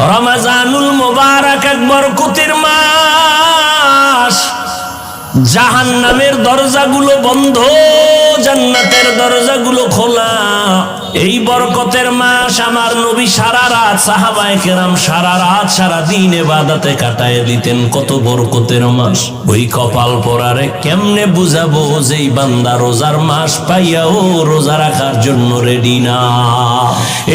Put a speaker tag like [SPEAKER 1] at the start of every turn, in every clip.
[SPEAKER 1] রমজানুল মুবারক এক বরকতের মাস। জাহান্নামের দরজাগুলো বন্ধ, জান্নাতের দরজাগুলো খোলা। এই বরকতের মাস আমার নবী সারা রাত, সাহাবায়ে কেরাম সারা রাত সারা দিন ইবাদতে কাটায় দিতেন। কত বরকতের মাস। ওই কপাল পরারে কেমনে বুঝাবো যে এই বান্দা রোজার মাস পাইয়াও রোজা রাখার জন্য রেডি না।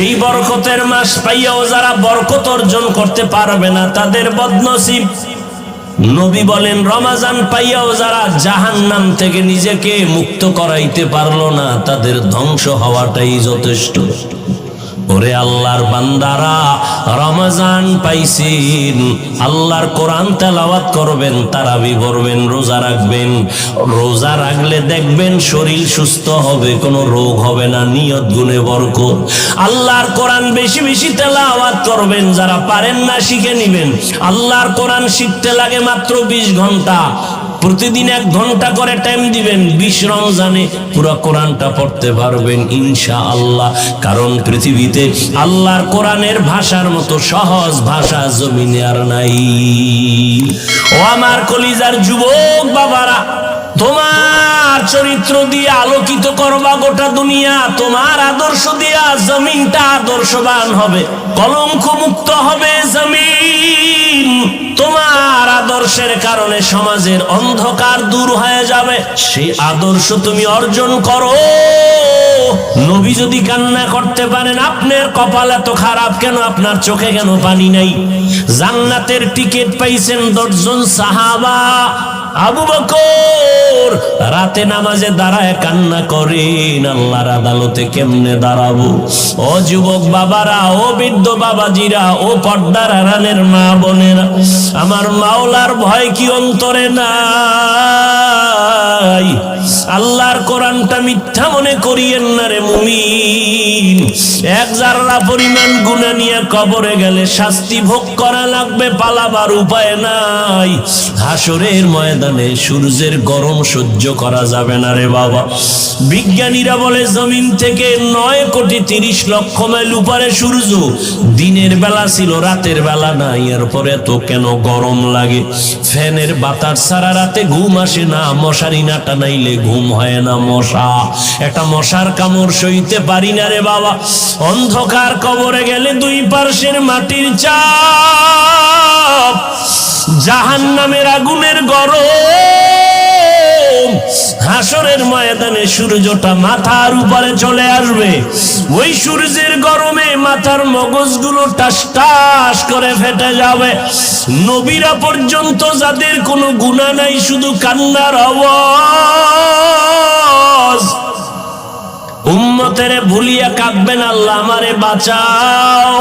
[SPEAKER 1] এই বরকতের মাস পাইয়াও যারা বরকত অর্জন করতে পারবে না তাদের বদনসিব। নবী বলেন রমজান পাইয়াও যারা জাহান্নাম থেকে নিজেকে মুক্ত করাইতে পারলো না তাদের ধ্বংস হওয়াটাই যথেষ্ট। ওরে আল্লাহর বান্দারা, রমজান পাইছেন, আল্লাহর কোরআন তেলাওয়াত করবেন, তারাবি পড়বেন, রোজা রাখবেন। রোজা রাখলে দেখবেন শরীর সুস্থ হবে, কোনো রোগ হবে না, নিয়ত গুণে বরকত। আল্লাহর কোরআন বেশি বেশি তেলাওয়াত করবেন, যারা পারেন না শিখে নিবেন। আল্লাহর কোরআন শিখতে লাগে মাত্র 20 ঘন্টা। প্রতিদিন 1 ঘন্টা করে টাইম দিবেন, 20 রমজানে পুরো কোরআনটা পড়তে পারবেন ইনশাআল্লাহ। কারণ পৃথিবীতে আল্লাহর কোরআনের ভাষার মতো সহজ ভাষা জমিনে আর নাই। ও আমার কলিজার যুবক বাবারা, তোমার চরিত্র দিয়ে আলোকিত করবা গোটা দুনিয়া। তোমার আদর্শ দিয়া জমিনটা আদর্শবান হবে, কলঙ্ক মুক্ত হবে জমিন। তোমার আদর্শের কারণে সমাজের অন্ধকার দূর হয়ে যাবে। সেই আদর্শ তুমি অর্জন করো। নবী যদি কান্না করতে পারেন, আপনার কপাল এত খারাপ কেন? আপনার চোখে কেন পানি নাই? জান্নাতের টিকিট পাইছেন 10 জন সাহাবা। আবু বকর রাতে নামাজে দাঁড়ায় কান্না করেন, আল্লাহর আদালতে কেমনে দাঁড়াবো? ও যুবক বাবারা, ও বৃদ্ধ বাবাজিরা, ও পর্দার আড়ালের মা বোনেরা, আমার মাওলার ভয় কি অন্তরে নাই? আল্লাহর কোরআনটা মিথ্যা মনে করিয়েন না রে মুমিন। 1 জাররা পরিমাণ গুনাহ নিয়ে কবরে গেলে শাস্তি ভোগ করা লাগবে, পালাবার উপায় নাই। হাসরের ময়দানে সূর্যের গরম সহ্য করা যাবে না রে বাবা। বিজ্ঞানীরা বলে জমিন থেকে 9,30,00,000 মাইল উপরে সূর্য। দিনের বেলা ছিল, রাতের বেলা নাই। এরপরে তো কেন গরম লাগে? ফ্যানের বাতাস ছাড়া রাতে ঘুম আসে না, মশারি না টানাইলে ঘুম হয় না। মশা, একটা মশার কামড় সইতে পারি না রে বাবা। অন্ধকার কবরে গেলে 2 পার্শ্বের মাটির চাপ, জাহান্নামের আগুনের গরম। হাসরের ময়দানে সূর্যটা মাথার উপরে চলে আসবে। ওই সূর্যের গরমে মাথার মগজগুলো টাস টাস করে ফেটে যাবে। নবীরা পর্যন্ত, যাদের কোনো গুনাহ নাই, শুধু কান্নার আওয়াজ। উম্মতেরে ভুলিয়া কাঁদবেন, আল্লাহ আমারে বাঁচাও।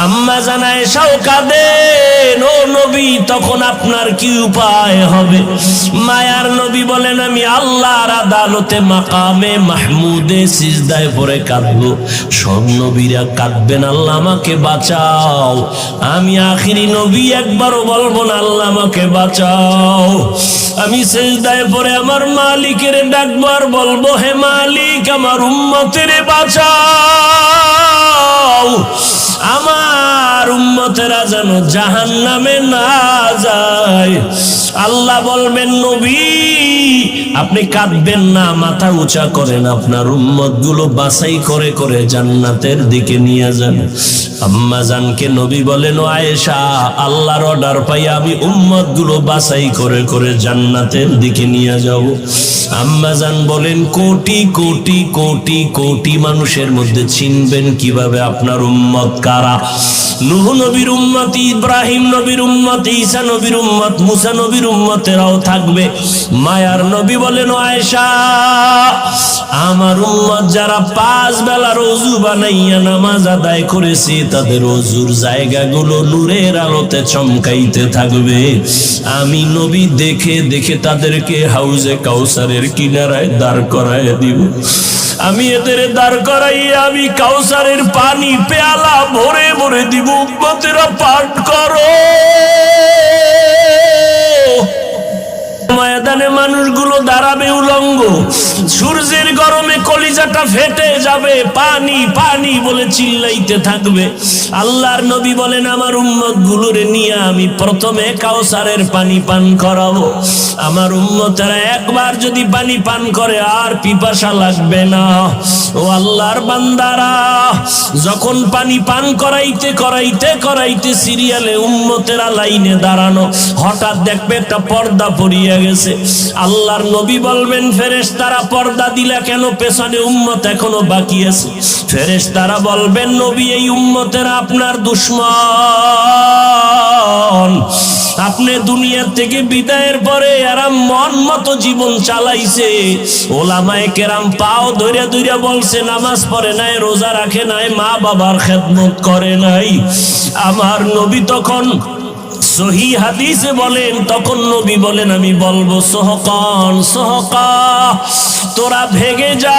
[SPEAKER 1] আম্মা জান আয়েশাও কাঁদেন, ও নবী তখন আপনার কি উপায় হবে? মায়ার নবী বলেন, আমি আল্লাহর আদালতে মাকামে মাহমুদে সিজদায় পড়ে কাঁদবো। সব নবীরা কাঁদবেন, আল্লাহ আমাকে বাঁচাও। আমি আখিরি নবী, একবারও বলবো না আল্লাহ আমাকে বাঁচাও। আমি সিজদায় পড়ে আমার মালিকের ডাকবো আর বলবো, হে মালিক আমার উম্মতের বাঁচাও। আমার উম্মতেরা যেন জাহান্নামে না যায়। আল্লাহ বলবেন, নবী আপনি কাঁদবেন না, মাথা উঁচা করেন, আপনার উম্মত গুলো বাছাই করে করে জান্নাতের দিকে নিয়ে যান। আম্মা জানকে নবী বলেন, ও আয়েশা, আল্লাহর অর্ডার পাই আমি উম্মত গুলো বাছাই করে করে জান্নাতের দিকে নিয়ে যাব। আম্মা জান বলেন, কোটি কোটি কোটি কোটি মানুষের মধ্যে চিনবেন কিভাবে আপনার উম্মত কারা? নূহ নবীর উম্মত, ইব্রাহিম নবীর উম্মত, ঈসা নবীর উম্মত, মুসা নবীর উম্মতেরাও থাকবে। মায়ার নবী বলেন, ও আয়েশা, আমার উম্মত যারা 5 বেলার ওযু বানাইয়া নামাজ আদায় করেছে, তাদের ওযুর জায়গাগুলো নূরের আলোতে চমকাইতে থাকবে। আমি নবী দেখে দেখে তাদেরকে হাউজে কাউসারের কিনারায় দাঁড় করায় দিব। আমি এদের দাঁড় করাইয়া আমি কাউসারের পানি পেয়ালা ভরে ভরে দিব। উম্মতেরা পাঠ করো। ময়দানে মানুষগুলো দাঁড়াবে উলঙ্গ, সূর্যের গরমে কলিজাটা ফেটে যাবে, পানি পানি বলে চিল্লাইতে থাকবে। আল্লাহর নবী বলেন আমার উম্মত গুলোরে নিয়ে আমি প্রথমে কাউসারের পানি পান করাবো। আমার উম্মতেরা একবার যদি পানি পান করে আর পিপাসা লাগবে না। ও আল্লাহর বান্দারা, যখন পানি পান করাইতে করাইতে করাইতে সিরিয়ালে উম্মতেরা লাইনে দাঁড়ানো, হঠাৎ দেখবে একটা পর্দা পড়িয়া গেছে। আল্লাহর নবী বলবেন ফেরেশতারা পর্দা দিলা কেন, পেছনে উম্মত এখনো বাকি আছে। ফেরেশতারা বলবেন নবী এই উম্মতেরা আপনার দুশমন, আপনি দুনিয়া থেকে বিদায়ের পরে এরা মন মতো জীবন চালাইছে। ওলামায়ে কেরাম পাও ধরে ধরে বলছে নামাজ পড়ে নাই, রোজা রাখে নাই, মা বাবার খেদমত করে নাই। আমার নবী তখন সহি হাদিসে বলেন, তখন নবী বলেন আমি বলবো সোহকান সোহকা, তোরা ভেগে যা,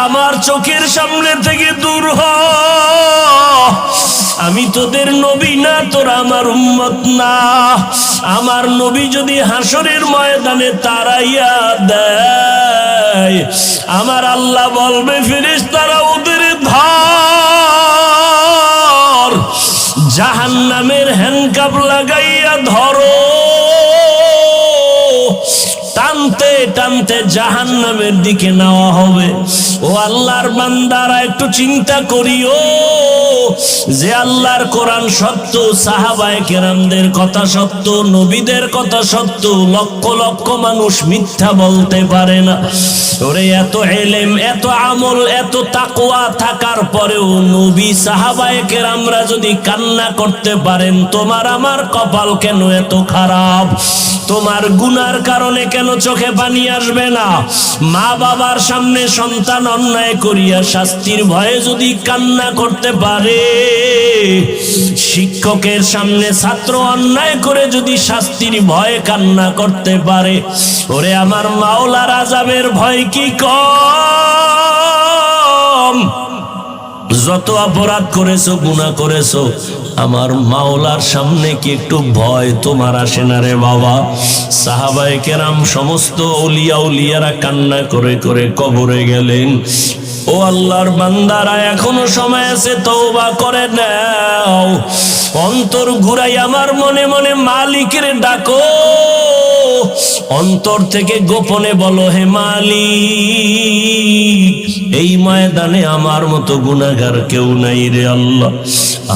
[SPEAKER 1] আমার চোখের সামনে থেকে দূর হ। আমি তোদের নবী না, তোরা আমার উম্মত না। আমার নবী যদি হাসরের ময়দানে তাড়াইয়া দেয়, আমার আল্লাহ বলবে ফেরেশতারা ওদের ধর, জাহান্নামের হ্যান্ডকাপ লাগাইয়া ধরো। টানতে টানতে জাহান্নামের দিকে নেওয়া হবে। ও আল্লাহর বান্দারা একটু চিন্তা করিও যে আল্লাহর কোরআন সত্য, সাহাবায়ে কেরামদের কথা সত্য, নবীদের কথা সত্য, লক্ষ লক্ষ মানুষ মিথ্যা বলতে পারে না। ওরে এত ইলম, এত আমল, এত তাকওয়া থাকার পরেও নবী সাহাবায়ে কেরামরা যদি কান্না করতে পারেন, তোমার আমার কপাল কেন এত খারাপ? তোমার গুনার কারণে কেন চোখে পানি আসবে না? মা বাবার সামনে সন্তান অন্যায় করিয়া শাস্তির ভয়ে যদি কান্না করতে পারে, শিক্ষকের সামনে ছাত্র অন্যায় করে যদি শাস্তির ভয়ে কান্না করতে পারে, ওরে আমার মাওলার আযাবের ভয় কি কম? যত অপরাধ করেছো, গুনাহ করেছো, আমার মাওলার সামনে কি একটু ভয় তোমার আসে না রে বাবা? সাহাবায়ে কেরাম সমস্ত আউলিয়া উলিয়ারা কান্না করে করে কবরে গেলেন। ও আল্লাহর বান্দারা, এখনো সময় আছে, তওবা করে নাও। অন্তর ঘুরাই আমার মনে মনে মালিকের ডাকো, অন্তর থেকে গোপনে বলো হে মালিক, এই ময়দানে আমার মতো গুনাহগার কেউ নাই রে আল্লাহ।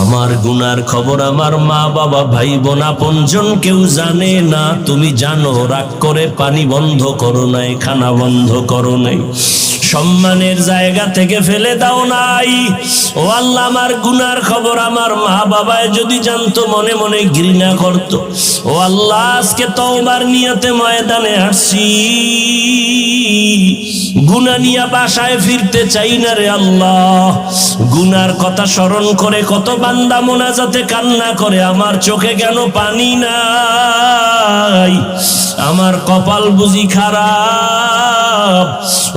[SPEAKER 1] আমার গুনার খবর আমার মা বাবা ভাই বোন আপনজন কেউ জানে না, তুমি জানো। রাগ করে পানি বন্ধ করো নাই, খানা বন্ধ করো নাই, সম্মানের জায়গা থেকে ফেলে দাও নাই। ও আল্লাহ, আমার গুনার খবর আমার মা বাবায় যদি জানতো, মনে মনে ঘৃণা করত। ও আল্লাহ, আজকে তওবার নিয়তে ময়দানে আসছি, গুনাহ নিয়ে বাসায় ফিরতে চাই না রে আল্লাহ। গুনার কথা স্মরণ করে কত বান্দা মোনাজাতে কান্না করে, আমার চোখে কেন পানি নাই? আমার কপাল বুঝি খারাপ?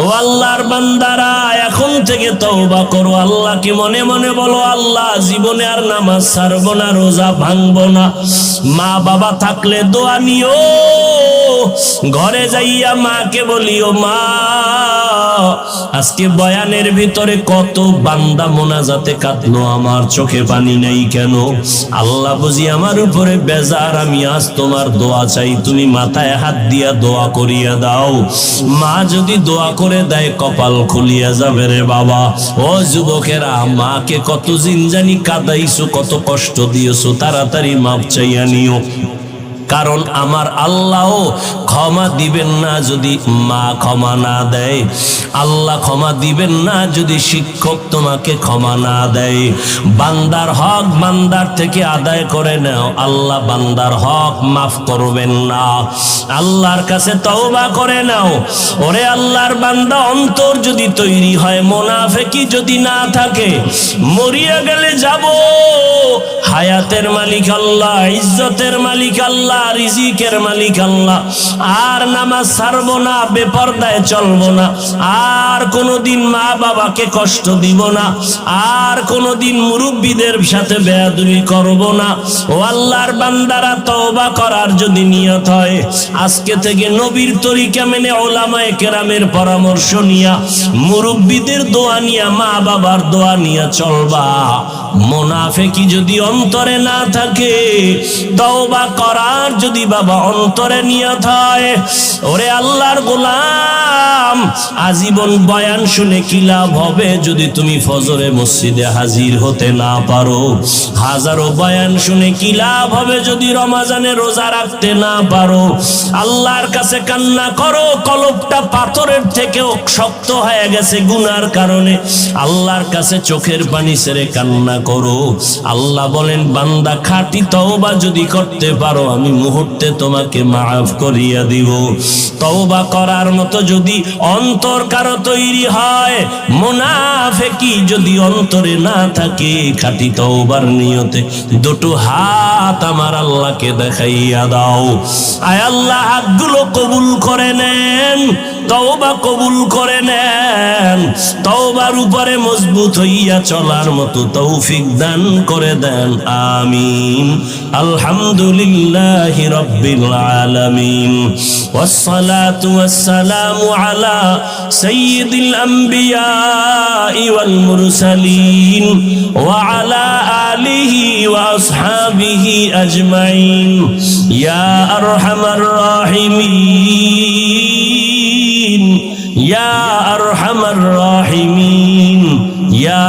[SPEAKER 1] ও আল্লাহর বান্দারা, এখন থেকে তওবা করো, আল্লাহকে মনে মনে বলো, আল্লাহ জীবনে আর নামাজ ছাড়বো না, রোজা ভাঙবো না। মা বাবা থাকলে দোয়া নিও, ঘরে যাইয়া মাকে বলিও, মা আজকে বয়ানের ভিতরে কত বান্দা মোনাজাতে কাঁদলো, আমার চোখে পানি নেই কেন? আল্লাহ বুঝি আমার উপরে বেজার, আমি আজ তোমার দোয়া চাই, তুমি মাথায় হাত দিয়া দোয়া করিয়া দাও। মা যদি দোয়া করে দেয়, কপাল খুলিয়া যাবে রে বাবা। ও যুবকেরা, মাকে কত জিনজানি কাঁদাইছো, কত কষ্ট দিয়েছো, তাড়াতাড়ি মাপ চাইয়া নিও। কারণ আমার আল্লাহ ক্ষমা দিবেন না যদি মা ক্ষমা না দেয়, আল্লাহ ক্ষমা দিবেন না যদি শিক্ষক তোমাকে ক্ষমা না দেয়। বান্দার হক বান্দার থেকে আদায় করে নাও, আল্লাহ বান্দার হক মাফ করবেন না। আল্লাহর কাছে তওবা করে নাও। ওরে আল্লাহর বান্দা, অন্তর যদি তৈরি হয়, মুনাফিকি যদি না থাকে, মরিয়া গেলে যাব, হায়াতের মালিক আল্লাহ, ইজ্জতের মালিক আল্লাহ, আল্লাহ, রিজিকের মালিক আল্লাহ। আর নামাজ ছাড়বো না, বেপরদায় চলবো না, আর কোনোদিন মা বাবাকে কষ্ট দিব না, আর কোনোদিন মুরব্বীদের সাথে বেয়াদবি করব না। ও আল্লাহর বান্দারা, তওবা করার যদি নিয়ত হয়, আজকে থেকে নবীর তরিকা মেনে ওলামায়ে কেরামের পরামর্শ নিয়া, মুরব্বীদের দোয়া নিয়া, মা বাবার দোয়া নিয়া চলবা। মুনাফিকি যদি অন্তরে না থাকে, তওবা করার যদি বাবা অন্তরে নিয়ত হয়, ওরে আল্লাহর গোলাম, আজীবন বয়ান শুনে কি লাভ হবে যদি তুমি ফজরে মসজিদে হাজির হতে না পারো? হাজারো বয়ান শুনে কি লাভ হবে যদি রমজানে রোজা রাখতে না পারো? আল্লাহর কাছে কান্না করো, কলবটা পাথরের থেকেও শক্ত হয়ে গেছে গুনার কারণে। আল্লাহর কাছে চোখের পানি ছেড়ে কান্না করো। আল্লাহ বলেন, বান্দা খাঁটি তওবা যদি করতে পারো, আমি মুহূর্তে তোমাকে মাফ করিয়া দিব। তওবা করার মতো যদি অন্তর কারো তৈরি হয়, মুনাফিকি যদি অন্তরে না থাকে, খাঁটি তওবার নিয়তে দুটো হাত আমার আল্লাহকে দেখাইয়া দাও। আয় আল্লাহ, হাতগুলো কবুল করে নেন, তওবা কবুল করে নেন, তওবার উপরে মজবুত হইয়া চলার মতো তৌফিক দান করে দেন। আমিন। আলহামদুলিল্লাহি রাব্বিল আলামিন, ওয়াসসালাতু ওয়াসসালামু আলা সাইয়্যিদিল আম্বিয়া ওয়াল মুরসালিন ওয়া আলা আলিহি ওয়া আসহাবিহি আজমাইন। ইয়া আরহামার রাহিমিন, ইয়া আরহামার রাহিমিন, ইয়া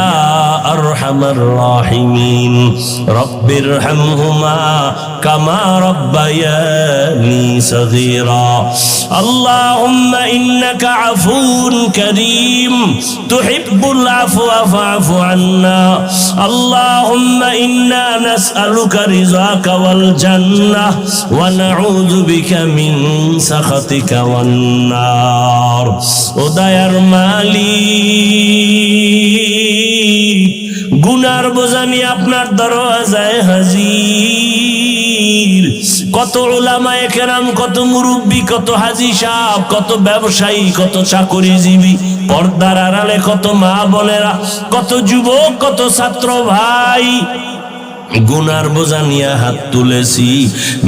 [SPEAKER 1] আরহামার রাহিমিন। রব্বিরহামহুমা কামা রব্বায়ানি সগীরা। আল্লাহুম্মা ইন্নাকা আফুউন কারীম, তুহিব্বুল আফওয়া ফা'ফু আন্না। আল্লাহুম্মা ইন্না নাসআলুকা রিযাকা ওয়াল জান্নাহ ওয়া নাউযু বিকা মিন সাখাতিকা ওয়ান নার। ও দয়ার মালিক, গুনার বোঝা নিয়ে আপনার দরওয়াজায় হাজির। কত উলামায়ে কেরাম, কত মুরব্বী, কত হাজী সাহেব, কত ব্যবসায়ী, কত চাকরিজীবী, পর্দার আড়ালে কত মা বোনেরা, কত যুবক, কত ছাত্র ভাই, গুনার বোঝা নিয়ে হাত তুলেছি।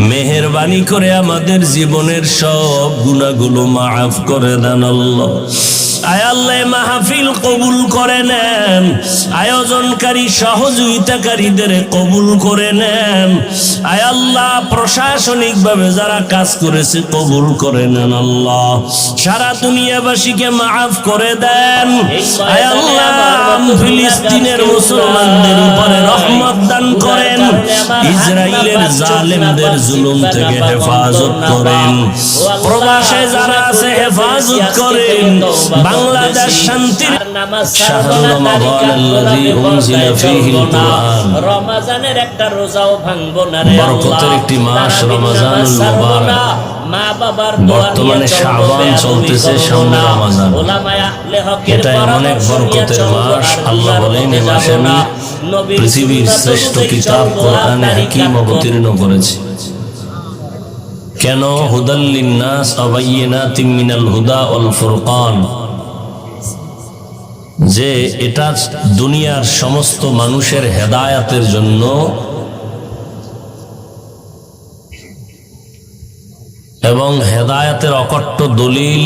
[SPEAKER 1] মেহেরবানি করে আমাদের জীবনের সব গুনাহগুলো মাফ করে দেন আল্লাহ। আয় আল্লাহ, মাহফিল কবুল করে নেন, আয়োজনকারী সহযোগিতাকারীদের কবুল করে নেন। আয় আল্লাহ, প্রশাসনিক ভাবে যারা কাজ করেছে কবুল করে নেন আল্লাহ। সারা দুনিয়াবাসীকে মাফ করে দেন। আয় আল্লাহ, ফিলিস্তিনের মুসলমানদের উপরে রহমত দান করেন, ইসরায়েলের জালেমদের জুলুম থেকে হেফাজত করেন, প্রবাসে যারা আছে হেফাজত করেন। বাংলাদেশ শান্তির শাহরুর রমাদানাল্লাযী উনজিলা ফীহিল কুরআন, রমজানের একটা রোজাও ভাঙবো না রে আল্লাহ। বরকতের একটি মাস রমজানুল মুবারক। বর্তমানে শাবান চলতেছে, সামনে রমজান। এটা এমন এক বরকতের মাস। আল্লাহ বলেন, এই মাসে আমি পৃথিবীর শ্রেষ্ঠ কিতাব কোরআনে হাকীম অবতীর্ণ করেছি। কেন? হুদাল লিন্নাস ওয়া বাইয়িনাতিম মিনাল হুদা ওয়াল ফুরকান, যে এটা দুনিয়ার সমস্ত মানুষের হেদায়াতের জন্য এবং হেদায়াতের অকট্ট দলিল,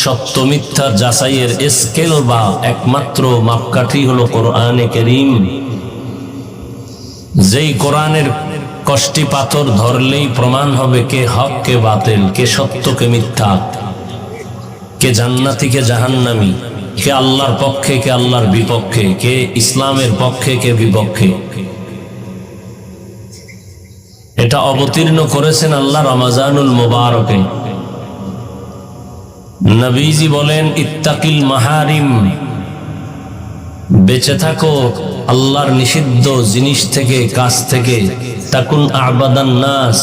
[SPEAKER 1] সত্য মিথ্যা যাচাইয়ের স্কেল বা একমাত্র মাপকাঠি হলো কোরআনে কারীম। যেই কোরআনের কষ্টি পাথর ধরলেই প্রমাণ হবে কে হক কে বাতিল, কে সত্য কে মিথ্যা, কে জান্নাতি কে জাহান্নামী, কে আল্লাহর পক্ষে কে আল্লাহর বিপক্ষে, কে ইসলামের পক্ষে কে বিপক্ষে। এটা অবতীর্ণ করেছেন আল্লাহ রমজানুল মুবারকে। নবীজি বলেন, ইত্তাকিল মাহারিম, বেঁচে থাকো আল্লাহর নিষিদ্ধ জিনিস থেকে, কাজ থেকে। তাকুন আবাদান নাস,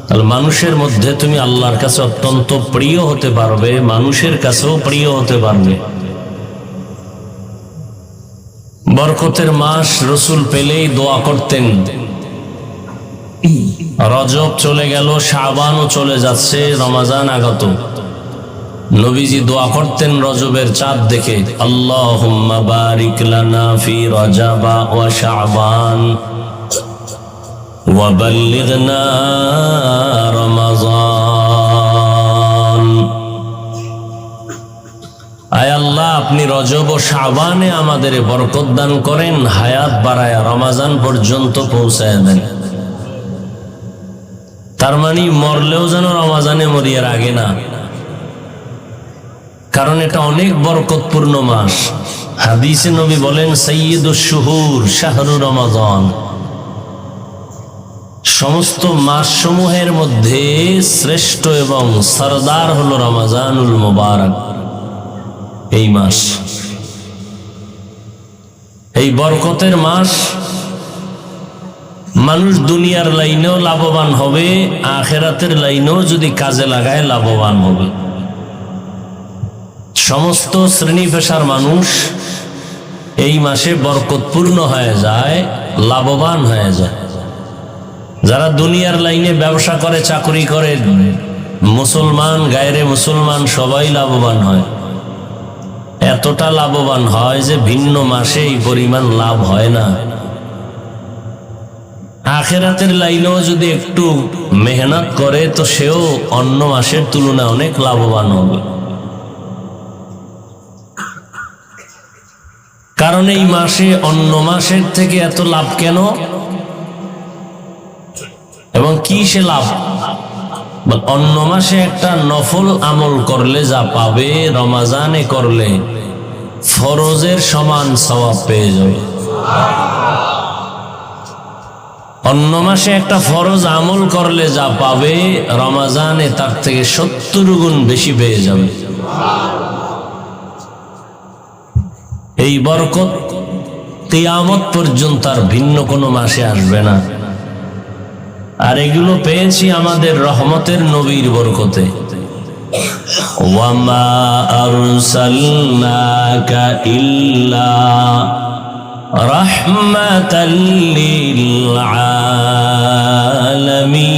[SPEAKER 1] তাহলে মানুষের মধ্যে তুমি আল্লাহর কাছে অত্যন্ত প্রিয় হতে পারবে, মানুষের কাছেও প্রিয় হতে পারবে। বরকতের মাস, রসুল পেলেই দোয়া করতেন, রজব চলে গেল, শাবানও চলে যাচ্ছে, রমজান আগত। নবীজি দোয়া করতেন রজবের চাঁদ দেখে, আল্লাহুম্মা বারিক লানা ফি রজবা ওয়া শাবান ওয়া বাল্লিগনা রমাজান। আয় আল্লাহ, আপনি রজব ও শাবানে আমাদের বরকত দান করেন, হায়াত বাড়ায় রমজান পর্যন্ত পৌঁছায় দেন। তার মানে মরলেও যেন রমজানে মরিয়ার আগে না, কারণ এটা অনেক বরকতপূর্ণ মাস। হাদিসে নবী বলেন, সাইয়্যিদুশ শুহুর শাহরু রমাজান। সমস্ত মাস সমূহের মধ্যে শ্রেষ্ঠ এবং সরদার হলো রমজানুল মুবারক। এই মাস, এই বরকতের মাস, মানুষ দুনিয়ার লাইনেও লাভবান হবে, আখিরাতের লাইনেও যদি কাজে লাগায় লাভবান হবে। সমস্ত শ্রেণী পেশার মানুষ এই মাসে বরকতপূর্ণ হয়ে যায়, লাভবান হয়ে যায়। যারা দুনিয়ার লাইনে ব্যবসা করে, চাকরি করে, মুসলমান গায়রে মুসলমান সবাই লাভবান হয়। এতটা লাভবান হয় যে ভিন্ন মাসে এই পরিমাণ লাভ হয় না। আখিরাতের লাইনেও যদি একটু মেহনত করে তো সেও অন্য মাসের তুলনায় অনেক লাভবান হবে। কারণ এই মাসে অন্য মাসের থেকে এত লাভ কেন এবং কি সে লাভ? অন্য মাসে একটা নফল আমল করলে যা পাবে, রমজানে করলে ফরজের সমান সওয়াব পেয়ে যাবে। অন্য মাসে একটা ফরজ আমল করলে যা পাবে, রমজানে তার থেকে 70 গুণ বেশি পেয়ে যাবে। এই বরকত কিয়ামত পর্যন্ত আর ভিন্ন কোনো মাসে আসবে না। আর এগুলো পেয়েছি আমাদের রহমতের নবীর বরকতে। ওয়ামা আরসালনাকা ইল্লা রাহমাতাল লিল আলামিন।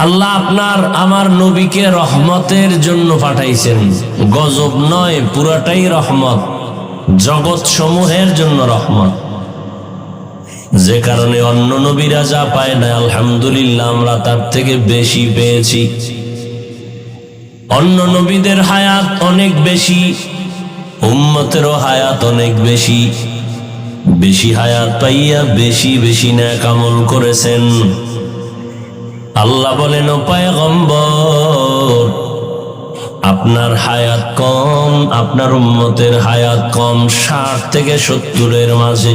[SPEAKER 1] আল্লাহ আপনার আমার নবীকে রহমতের জন্য পাঠাইছেন। গজব নয়, পুরাটাই রহমত, জগৎ সমূহের জন্য রহমত। যে কারণে অন্য নবীরা যা পায় না, আলহামদুলিল্লাহ আমরা তার থেকে বেশি পেয়েছি। অন্য নবীদের হায়াত অনেক বেশি, উম্মতেরও হায়াত অনেক বেশি। বেশি হায়াত পাইয়া বেশি বেশি নেক আমল করেছেন। আল্লাহ বলেন, ও পয়গম্বর, আপনার হায়াত কম, আপনার উম্মতের হায়াত কম, 60 থেকে 70-এর মাঝে।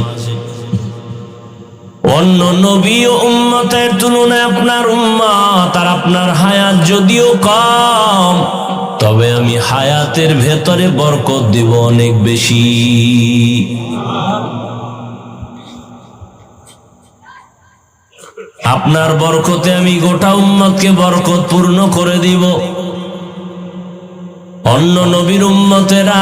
[SPEAKER 1] অন্য নবী ও উম্মতের তুলনায় আপনার উম্মত আর আপনার হায়াত যদিও কম, তবে আমি হায়াতের ভেতরে বরকত দিব অনেক বেশি। আপনার বরকতে আমি গোটা উম্মতকে বরকত পূর্ণ করে দিব। অন্য নবীর উম্মতেরা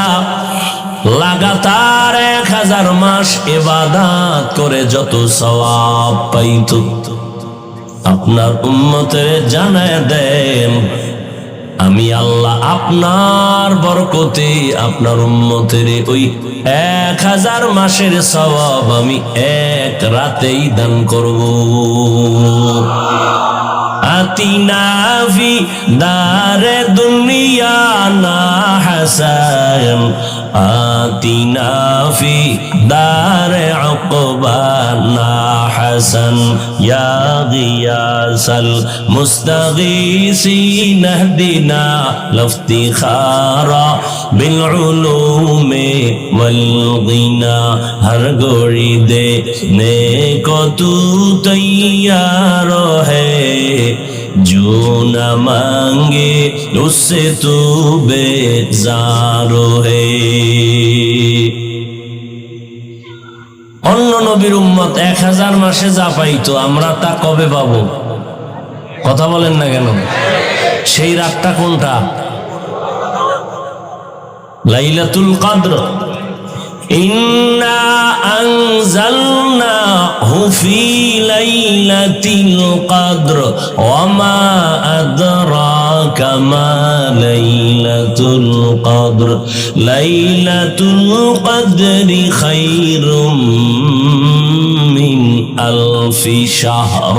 [SPEAKER 1] লাগাতার 1000 মাস ইবাদত করে যত সওয়াব পাইত, আপনার উম্মতের জানায় দেন আমি আল্লাহ আপনার বরকতে আপনার উম্মতের ওই 1000 মাসের সওয়াব আমি এক রাতেই দান করব। আতিনা ফি দারে দুনিয়া না হাসান, আতিনা ফি দারে উকবা না হাসান, ইয়া গিয়াসাল মুস্তাগীসিন ইহদিনা লফতিখারা বিল উলুমে ওয়াল গিনা। হর গোড়ি দে নে কো তু তৈয়ার है, जो न मांगे उससे तू बेजार है। অন্য নবীর উম্মত 1000 মাসে যা পাইতো, আমরা তা কবে পাবো? কথা বলেন না কেন? সেই রাতটা কোনটা? লাইলাতুল কদর, ইন্না আনজালনাহু ফি লাইলাতিল কদর ওয়া মা আদরাকা মা লাইলাতুল কদর লাইলাতুল কদরি খায়রুম মিন আলফি শাহর।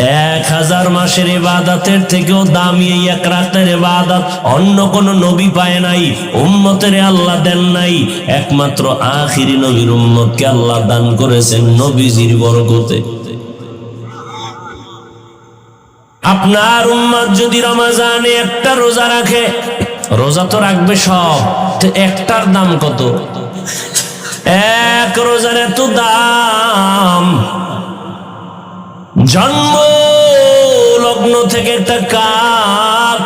[SPEAKER 1] 1000 মাসের ইবাদতের থেকেও দামি এই এক রাতের ইবাদত অন্য কোন নবী পায় নাই, উম্মতের আল্লাহ দেন নাই। একমাত্র আখিরি নবীর উম্মতকে আল্লাহ দান করেছেন নবীজির বরকতে। আপনার উম্মত যদি রমজানে একটা রোজা রাখে, রোজা তো রাখবে সব, তো একটার দাম কত? এক রোজার এত দাম। জন্ম লগ্ন থেকে একটা কাক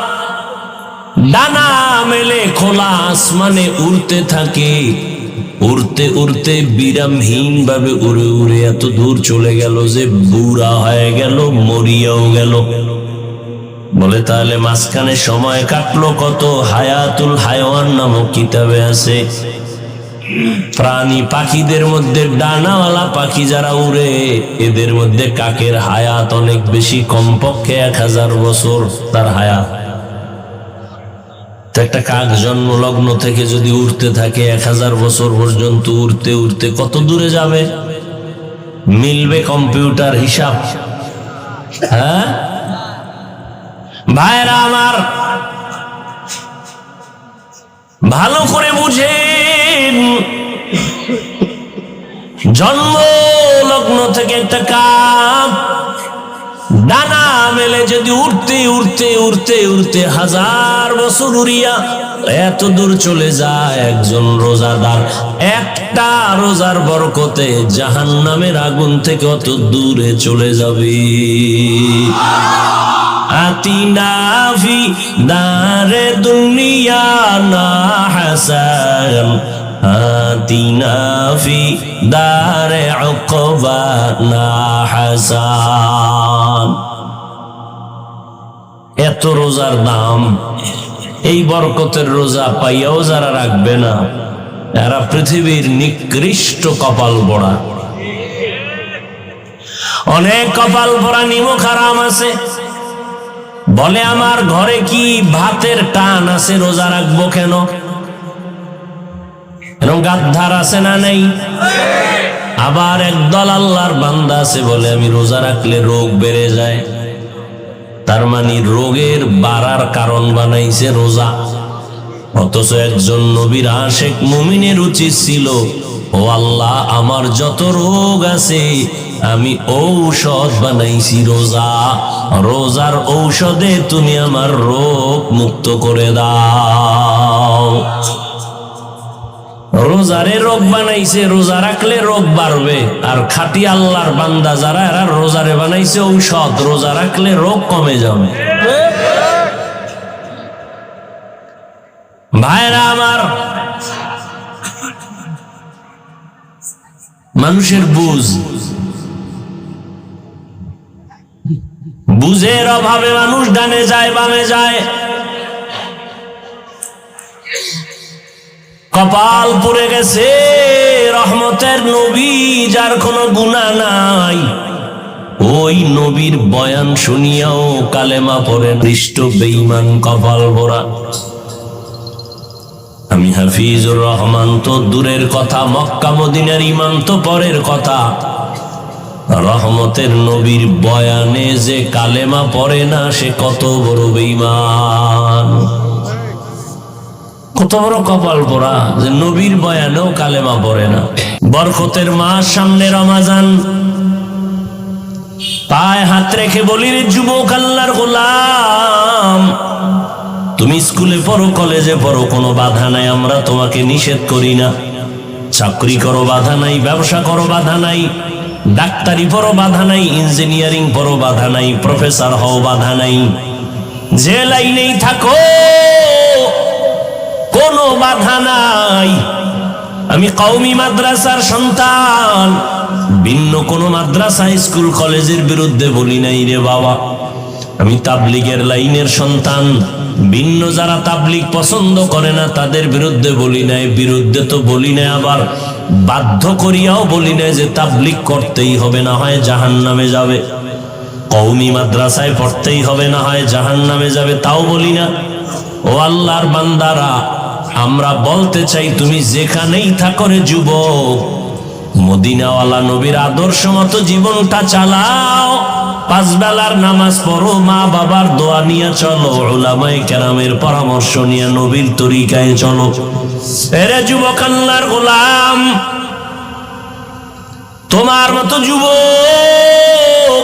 [SPEAKER 1] ডানা মেলে খোলা আসমানে উড়তে থাকে, উড়তে উড়তে বিরামহীন ভাবে উড়ে উড়ে এত দূর চলে গেল যে বুড়া হয়ে গেল, মরিয়াও গেল। বলে তাহলে মাঝখানে সময় কাটলো কত? হায়াতুল হায়ওয়ান নামক কিতাবে আছে প্রাণী পাখিদের মধ্যে ডানাওয়ালা পাখি যারা উড়ে এদের মধ্যে কাকের হায়াত অনেক বেশি, কমপক্ষে 1000 বছর তার হায়াত। তো একটা কাক জন্ম লগ্ন থেকে যদি উড়তে থাকে 1000 বছর পর্যন্ত উড়তে উড়তে কত দূরে যাবে? মিলবে কম্পিউটার হিসাব? হ্যাঁ ভাইরা আমার, ভালো করে বুঝেন, জন্ম লগ্ন থেকে একটা কাক ডানা মেলে যদি উড়তে উড়তে উড়তে উড়তে 1000 বছর উড়িয়া এত দূর চলে যায়, একজন রোজাদার একটা রোজার বরকতে জাহান্নামের আগুন থেকে অত দূরে চলে যাবে। আতিনা ফি দারে দুনিয়া না হাসান, আতিনা ফি দারে উকবা না হাসান। এত রোজার দাম, এই বরকতের রোজা পাইয়াও যারা রাখবে না এরা পৃথিবীর নিকৃষ্ট কপাল পোড়া। অনেক কপাল পোড়া নিমক হারাম আছে, বলে আমার ঘরে কি ভাতের টান আছে, রোজা রাখবো কেন? গাদ্দার আছে না নেই? আবার একদল আল্লাহর বান্দা আছে বলে আমি রোজা রাখলে রোগ বেড়ে যায়, তার মানে রোগের বাড়ার কারণ বানাইছে রোজা। অথচ একজন নবীর আশিক মুমিনের উচিত ছিল, ও আল্লাহ আমার যত রোগ আছে আমি ঔষধ বানাইছি রোজা, রোজার ঔষধে তুমি আমার রোগ মুক্ত করে দাও। রোজারে রোগ বানাইছে, রোজা রাখলে রোগ বাড়বে। আর খাঁটি আল্লাহর বান্দা যারা এরা রোজারে বানাইছে ঔষধ, রোজা রাখলে রোগ কমে যাবে। ভাইরা আমার, মানুষের বুঝের অভাবে মানুষ ডানে যায় বামে যায়, কপাল পুড়ে গেছে। রহমতের নবী যার কোনো গুনাহ নাই, ওই নবীর বয়ান শুনিয়াও কালেমা পড়ে দৃষ্ট বেঈমান কপাল পোড়া। আমি হাফিজুর রহমান তো দূরের কথা, মক্কা মদিনার ইমাম তো পরের কথা। রহমতের নবীর বয়ানে যে কালেমা পড়ে না সে কত বড় বেঈমান, কত বড় কপাল পোড়া যে নবীর বয়ানেও কালেমা পড়ে না। বরকতের মাস সামনে রমজান, পায়ে হাত রেখে বলি রে যুবক আল্লাহর গোলাম, তুমি স্কুলে পড়ো কলেজে পড়ো কোনো বাধা নাই, আমরা তোমাকে নিষেধ করি না। চাকরি করো বাধা নাই, ব্যবসা করো বাধা নাই, ডাক্তারি পড়ো বাধা নাই, ইঞ্জিনিয়ারিং পড়ো বাধা নাই, প্রফেসর হও বাধা নাই, যে লাইনেই থাকো কোনো বাধা নাই। আমি কওমি মাদ্রাসার সন্তান, ভিন্ন কোনো মাদ্রাসা স্কুল কলেজের বিরুদ্ধে বলি নাই রে বাবা। আমি তাবলীগের লাইনের সন্তান। ভিন্ন যারা তাবলীগ পছন্দ করে না তাদের বিরুদ্ধে বলি নাই, বিরুদ্ধে তো বলি না, আবার বাধ্য করিয়াও বলি না যে তাবলীগ করতেই হবে, না হয় জাহান্নামে যাবে। কওমি মাদ্রাসায় পড়তেই হবে, না হয় জাহান্নামে যাবে, তাও বলি না। ও আল্লাহর বান্দারা, আমরা বলতে চাই তুমি যেখানেই থাকো রে যুবক, মদিনাওয়ালা নবীর আদর্শ মতো জীবনটা চালাও। 5 বেলার নামাজ পড়ো, মা বাবার দোয়া নিয়ে চলো, উলামায়ে কেরামের পরামর্শ নিয়ে নবীর তরিকায় চলো। এরে যুবক আল্লাহর গোলাম, তোমার মতো যুবক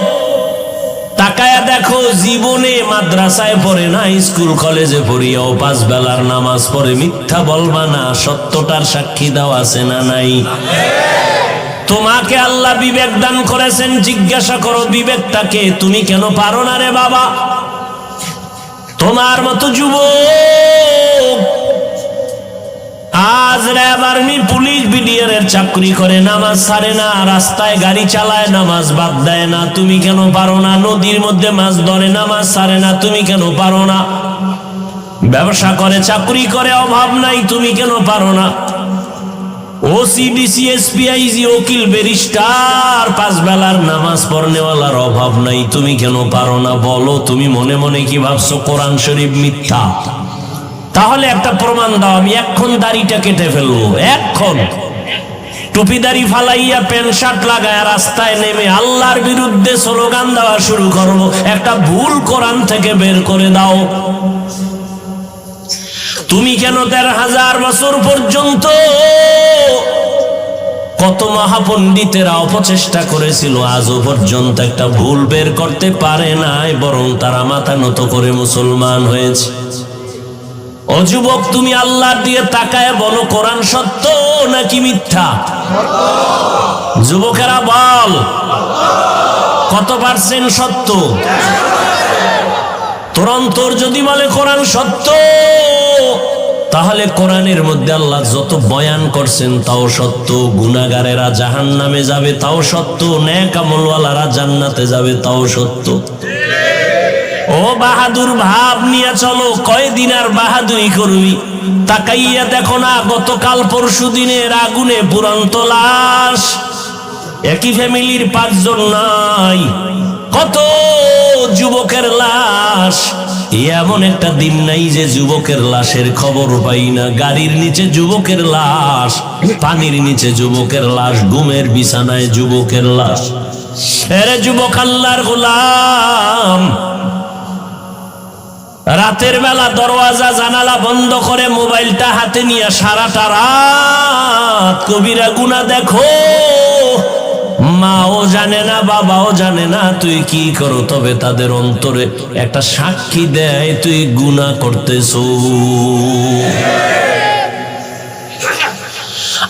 [SPEAKER 1] তাকায়া দেখো, জীবনে মাদ্রাসায় পড়ে না, স্কুল কলেজে পড়িয়াও 5 বেলার নামাজ পড়ে। মিথ্যা বলবা না, সত্যটার সাক্ষী দাও, আছে না নাই? তোমাকে আল্লাহ বিবেক দান করেছেন, জিজ্ঞাসা করো বিবেকটাকে, তুমি কেন পারো না রে বাবা? তোমার মতো যুবক আজ র্যাব, আর্মি, পুলিশ, বিডিআর এর চাকরি করে, নামাজ ছাড়ে না, রাস্তায় গাড়ি চালায়, নামাজ বাদ দেয় না, তুমি কেন পারো না? নদীর মধ্যে মাছ ধরে, নামাজ ছাড়ে না, তুমি কেন পারো না? ব্যবসা করে, চাকরি করে, অভাব নাই, তুমি কেন পারো না? ওসি, ডিসি, এসপি, আইজি, উকিল, ব্যারিস্টার, 5 বেলার নামাজ পড়নেওয়ালার অভাব নাই, তুমি কেন পারো না? বলো, তুমি মনে মনে কি ভাবছো কোরআন শরীফ মিথ্যা? তাহলে একটা প্রমাণ দাও, আমি এখন দাড়িটা কেটে ফেলবো, এখন টুপি দাড়ি ফালাইয়া প্যান্ট শার্ট লাগায় রাস্তায় নেমে আল্লাহর বিরুদ্ধে স্লোগান দেওয়া শুরু করবো। একটা ভুল কোরআন থেকে বের করে দাও। তুমি কেন 1500 বছর পর্যন্ত কত মহাপণ্ডিতেরা অপচেষ্টা করেছিল, আজও পর্যন্ত একটা ভুল বের করতে পারে নাই, বরং তারা মাথা নত করে মুসলমান হয়েছে। ও যুবক, তুমি আল্লাহর দিয়ে তাকায় বলো, কোরআন সত্য নাকি মিথ্যা? যুবকেরা বল, কত পার্সেন্ট সত্য? তোর অন্তর যদি বলে কোরআন সত্য, তাহলে কোরআনের মধ্যে আল্লাহ যত বয়ান করছেন তাও সত্য। গুনাহগারেরা জাহান্নামে যাবে তাও সত্য, নেক আমলওয়ালারা জান্নাতে যাবে তাও সত্য। ও বাহাদুর ভাব নিয়ে চলো, কয়দিন আর বাহাদুরি করবি? তাকাইয়া দেখো না, গতকাল পরশু দিনের আগুনে পুরন্ত লাশ, একই ফ্যামিলির 5 জন নাই, কত যুবকের লাশ। এমন একটা দিন নাই যে যুবকের লাশের খবর পাই না। গাড়ির নিচে যুবকের লাশ, পানির নিচে যুবকের লাশ, ঘুমের বিছানায় যুবকের লাশ। এরে যুবক আল্লাহর গোলাম, রাতের বেলা দরওয়াজা জানালা বন্ধ করে মোবাইলটা হাতে নিয়ে সারাটা রাত কবিরা গুনাহ দেখো। মাও জানে না, বাবাও জানে না তুই কি করো, তবে তাদের অন্তরে একটা সাক্ষী দেয় তুই গুনাহ করতেছো।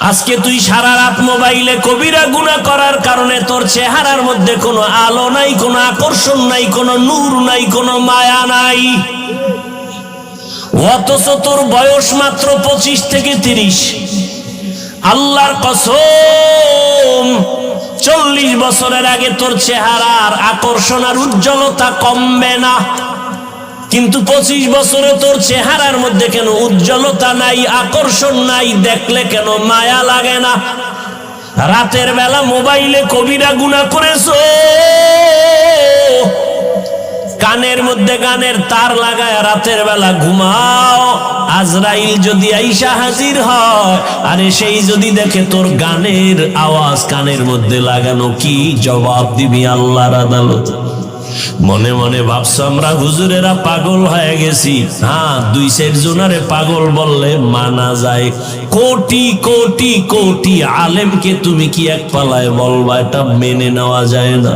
[SPEAKER 1] আজকে তুই সারা রাত মোবাইলে কবিরা গুনাহ করার কারণে তোর চেহারার মধ্যে কোনো আলো নাই, কোনো আকর্ষণ নাই, কোনো নূর নাই, কোনো মায়া নাই। অথচ তোর বয়স মাত্র 25 থেকে 30। আল্লাহর কসম, 40 বছরের আগে তোর চেহারার আকর্ষণ আর উজ্জ্বলতা কমবে না, কিন্তু 25 বছরে তোর চেহারার মধ্যে কেন উজ্জ্বলতা নাই, আকর্ষণ নাই, দেখলে কেন মায়া লাগে না? রাতের বেলা মোবাইলে কবিরা গুনাহ করেছো, কানের মধ্যে গানের তার লাগায় রাতের বেলা ঘুমাও। আজরাইল যদি আইসা হাজির হয়, আরে সেই যদি দেখে তোর গানের আওয়াজ কানের মধ্যে লাগানো, কি জবাব দিবি আল্লাহর আদালত? মনে মনে ভাবছো আমরা হুজুরেরা পাগল হয়ে গেছি। হ্যাঁ, 2 জনারে পাগল বললে মানা যায়, কোটি কোটি কোটি আলেমকে তুমি কি এক পালায় বলবা? এটা মেনে নেওয়া যায় না।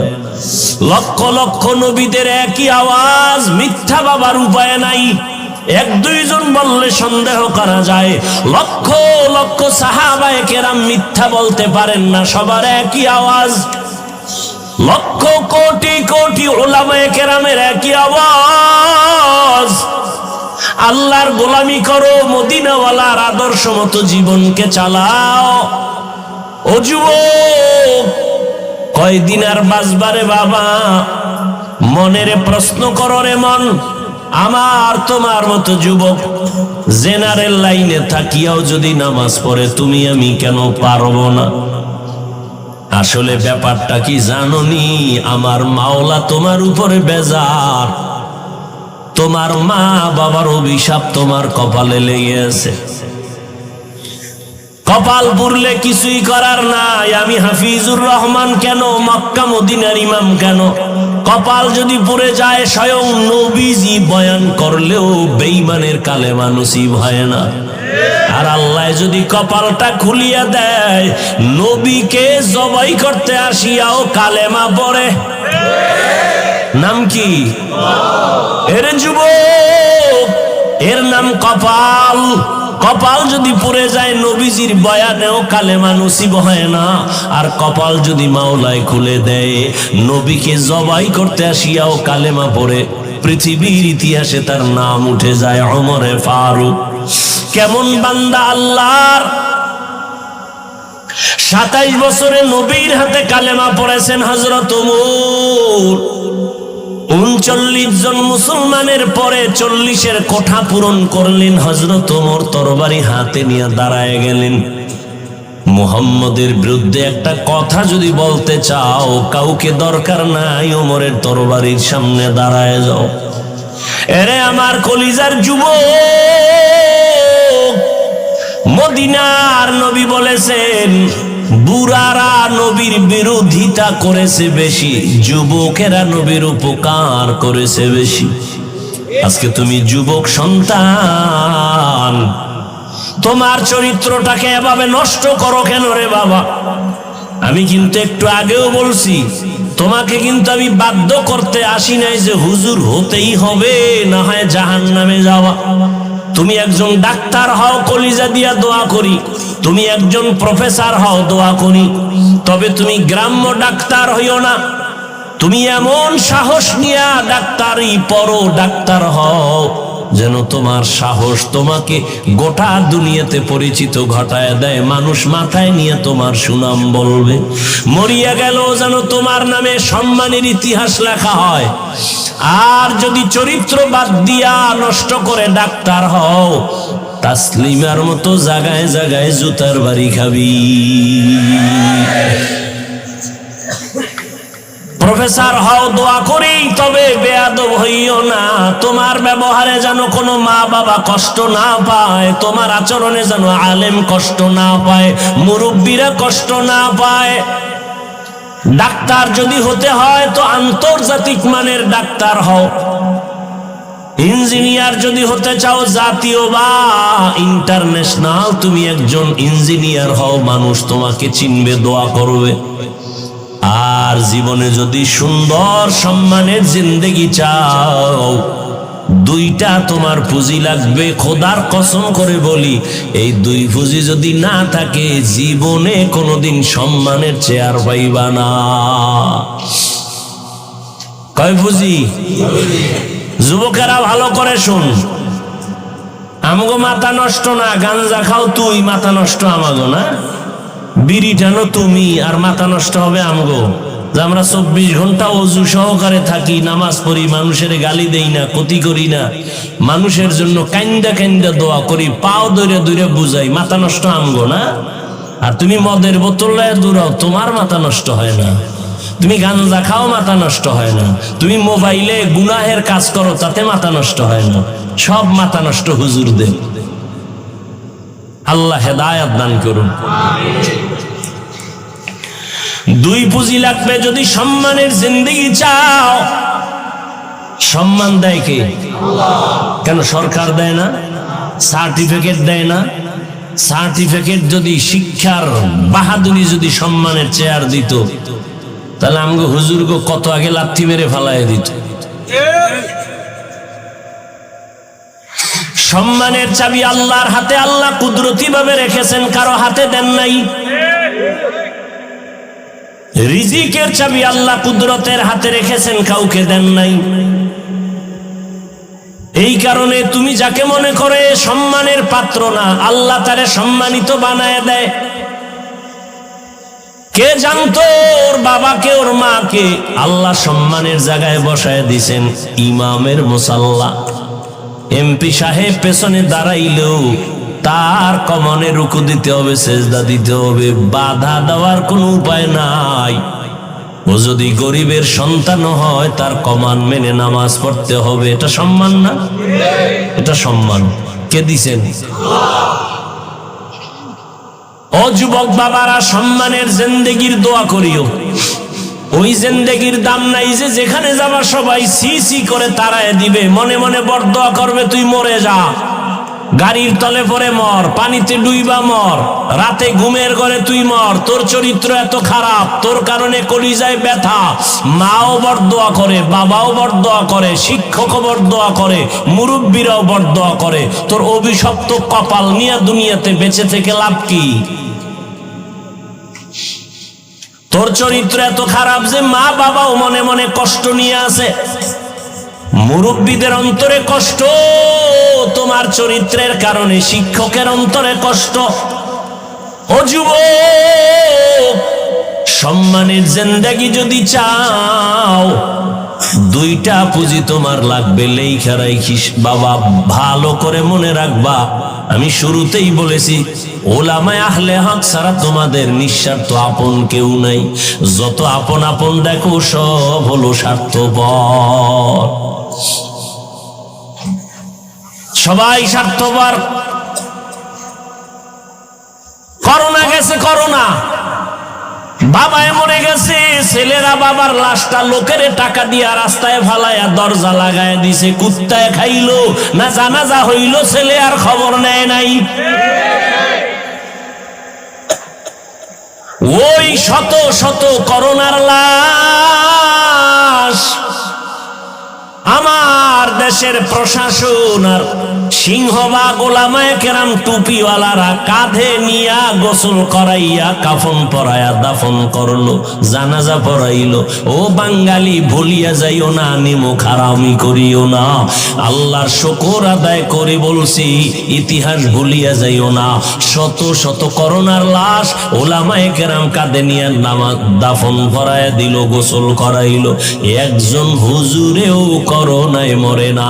[SPEAKER 1] লক্ষ লক্ষ নবীদের একই আওয়াজ, মিথ্যা বাবার উপায় নাই। 1-2 জন বললে সন্দেহ করা যায়, লক্ষ লক্ষ সাহাবায়ে কেরাম মিথ্যা বলতে পারেন না, সবার একই আওয়াজ। লক্ষ কোটি কোটি উলামায়ে কেরামের একই আওয়াজ, আল্লাহর গোলামি করো, মদিনাওয়ালার আদর্শ মতো জীবনকে চালাও। ও যুবক, কয়দিন আর বাঁচবারে বাবা? মনের প্রশ্ন করো রে মন, আমার তোমার মতো যুবক জেনারেল লাইনে থাকিয়াও যদি নামাজ পড়ে তুমি আমি কেন পারবো না? আসলে ব্যাপারটা কি জানোনি? আমার মাওলা তোমার উপরে বেজার, তোমার মা বাবার অভিশাপ তোমার কপালে লেগে আছে। কপাল পুরলে কিছুই করার নাই। আমি হাফিজুর রহমান কেন, মক্কা মদিনার ইমাম কেন, কপাল যদি পুড়ে যায় স্বয়ং নবীজি বয়ান করলেও বেঈমানের কালেমা নসিব হয় না। আর আল্লাহ যদি কপালটা খুলিয়া দেয়, নবীকে জবাই করতে আসিয়াও কালেমা পড়ে। নাম কি? এর যুবক, এর নাম কপাল। কপাল যদি পড়ে যায় নবীজির বয়ানেও কালেমা নসিব হয় না। আর কপাল যদি মাওলায় খুলে দেয়, নবীকে জবাই করতে আসিয়াও কালেমা পড়ে, পৃথিবীর ইতিহাসে তার নাম উঠে যায় ওমরে ফারুক। কেমন বান্দা আল্লাহর! 27 বছরে নবীর হাতে কালেমা পড়েছেন হযরত ওমর। 39 জন মুসলমানের পরে 40-এর কোঠা পূরণ করলেন হযরত ওমর। তরবারি হাতে নিয়ে দাঁড়ায় গেলেন। মুহাম্মদের বিরুদ্ধে একটা কথা যদি বলতে চাও, কাউকে দরকার নাই, ওমরের তরবারির সামনে দাঁড়ায় যাও। এরে আমার কলিজার যুবক, মদিনার নবী বলেছেন বুড়ারা নবীর বিরোধিতা করেছে বেশি, যুবকেরা নবীর উপকার করেছে বেশি। আজকে তুমি যুবক সন্তান, তোমার চরিত্রটাকে এভাবে নষ্ট করো কেন রে বাবা? আমি কিন্তু একটু আগেও বলছি, তোমাকে কিন্তু আমি বাধ্য করতে আসি নাই যে হুজুর হতেই হবে, না হয় জাহান্নামে যাওয়া। তুমি একজন ডাক্তার হও, কলিজা দিয়া দোয়া করি। তুমি একজন প্রফেসর হও, দোয়া করি। তবে তুমি গ্রাম্য ডাক্তার হইও না। তুমি এমন সাহস নিয়া ডাক্তারি পড়ো, ডাক্তার হও যেন তোমার সাহস তোমাকে গোটা দুনিয়াতে পরিচিত ঘটায় দেয়। মানুষ মাথায় নিয়ে তোমার সুনাম বলবে। মরিয়া গেল যেন তোমার নামে সম্মানের ইতিহাস লেখা হয়। আর যদি চরিত্র বাদ দিয়া নষ্ট করে ডাক্তার হও, তাসলিমার মতো জায়গায় জায়গায় জুতার বাড়ি খাবি। প্রফেসর হও, দোয়া করি, তবে বেয়াদব হইও না। তোমার ব্যবহারে যেন কোনো মা বাবা কষ্ট না পায়, তোমার আচরণে যেন আলেম কষ্ট না পায়, মুরব্বীরা কষ্ট না পায়। ডাক্তার যদি হতে হয় তো আন্তর্জাতিক মানের ডাক্তার হও। ইঞ্জিনিয়ার যদি হতে চাও জাতীয় বা ইন্টারন্যাশনাল, তুমি একজন ইঞ্জিনিয়ার হও, মানুষ তোমাকে চিনবে, দোয়া করবে। আর জীবনে যদি সুন্দর সম্মানের জিন্দেগি চাও, দুইটা তোমার পুঁজি লাগবে। খোদার কসম করে বলি, এই দুই পুঁজি যদি না থাকে, জীবনে কোনোদিন সম্মানের চেয়ার পাইবা না। কয় পুঁজি? যুবকেরা ভালো করে শুন, আমগো মাথা নষ্ট না, গাঞ্জা খাও তুই, মাথা নষ্ট আমাগো না। বিড়ি টানো তুমি, আর মাথা নষ্ট হবে আমগো। যে আমরা 24 ঘন্টা অজু সহকারে থাকি, নামাজ পড়ি, মানুষের গালি দেই না, ক্ষতি করি না, মানুষের জন্য কান্দা কান্দা দোয়া করি, পাও দৌড়ে দৌড়ে বুঝাই, মাথা নষ্ট আমগো না। আর তুমি মদের বোতল দৌড়াও, তোমার মাথা নষ্ট হয় না। তুমি গাঞ্জা খাও, মাথা নষ্ট হয় না। তুমি মোবাইলে গুনাহের কাজ করো, তাতে মাথা নষ্ট হয় না। সব মাথা নষ্ট হুজুরদের। আল্লাহ হেদায়েত দান করুন। দুই পুঁজি লাগবে যদি সম্মানের জিন্দেগি চাও। সম্মান দেয় কে? কেন সরকার দেয় না? সার্টিফিকেট দেয় না? সার্টিফিকেট যদি শিক্ষার বাহাদুরি যদি সম্মানের চেয়ার দিত, তাহলে আমগো হুজুরগো কত আগে লাথি মেরে ফালায় দিত। সম্মানের চাবি আল্লাহর হাতে, আল্লাহ কুদরতি ভাবে রেখেছেন, কারো হাতে দেন নাই। রিজিকের চাবি আল্লাহ কুদরতের হাতে রেখেছেন, কাউকে দেন নাই। এই কারণে তুমি যাকে মনে করে সম্মানের পাত্র না, আল্লাহ তারে সম্মানিত বানায় দেয়। কে জানতো ওর বাবাকে ওর মাকে আল্লাহ সম্মানের জায়গায় বসায় দিছেন ইমামের মুসাল্লা। এমপি সাহেব পেছনে দাঁড়াইলেও তার কমনে রুকু দিতে হবে, সেজদা দিতে হবে, বাধা দেওয়ার কোনো উপায় নাই। ও যদি গরিবের সন্তান হয় তার কমান মেনে নামাজ পড়তে হবে। এটা সম্মান না? এটা সম্মান। কে দিছেন? ও যুবক বাবারা, সম্মানের জিন্দেগির দোয়া করিও। ওই জিন্দেগির দাম নাই যে যেখানে যাবা সবাই সি সি করে তাড়ায় দিবে, মনে মনে বরদোয়া করবে তুই মরে যা, গাড়ির তলে পড়ে মর, পানিতে ডুইবা মর, রাতে ঘুমের ঘরে তুই মর, তোর চরিত্র এত খারাপ, তোর কারণে কলিজায় ব্যথা। মাও বরদোয়া করে, বাবাও বরদোয়া করে, শিক্ষকও বরদোয়া করে, মুরব্বীরাও বরদোয়া করে। তোর অভিশপ্ত কপাল নিয়ে দুনিয়াতে বেঁচে থেকে লাভ কি? তোর চরিত্র এত খারাপ যে মা বাবাও মনে মনে কষ্ট নিয়ে আছে। মুরব্বীদের অন্তরে কষ্ট তোমার চরিত্রের কারণে, শিক্ষকের অন্তরে কষ্ট। ও যুবক, সম্মানের জিন্দেগি যদি চাও, দুইটা পুঁজি তোমার লাগবে, লেখা রাখিস বাবা, ভালো করে মনে রাখবা। আমি শুরুতেই বলেছি, ওলামায়ে আহলে হক ছাড়া তোমাদের নিঃস্বার্থ আপন কেউ নাই। যত আপন আপন দেখো সব হলো স্বার্থপর, সবাই স্বার্থপর। করোনা গেছে, করোনা বাবায় মরে গেছে, ছেলেরা বাবার লাশটা লোকের টাকা দিয়া রাস্তায় ফালাইয়া দরজা লাগায় দিছে, কুত্তায় খাইলো না জানাজা হইল, ছেলে আর খবর নেয় নাই। ওই শত শত করোনার লাশ আমার দেশের প্রশাসন আর সিংহবাগ ওলামায়ে কেরাম টুপিওয়ালারা কাঁধে নিয়া গোসল করাইয়া কাফন পরাইয়া দাফন করলো, জানাজা পড়াইলো। ও বাঙালি, ভুলিয়া যাইও না, নিমুখ হারামি করিও না। আল্লাহর শুকর আদায় করে বলছি, ইতিহাস ভুলিয়া যাইও না। শত শত করোনার লাশ ওলামায়ে কেরাম কাঁধে নিয়ে নামাজ দাফন পরাইয়া দিল, গোসল করাইলো। একজন হুজুরেও করোনায় মরে না।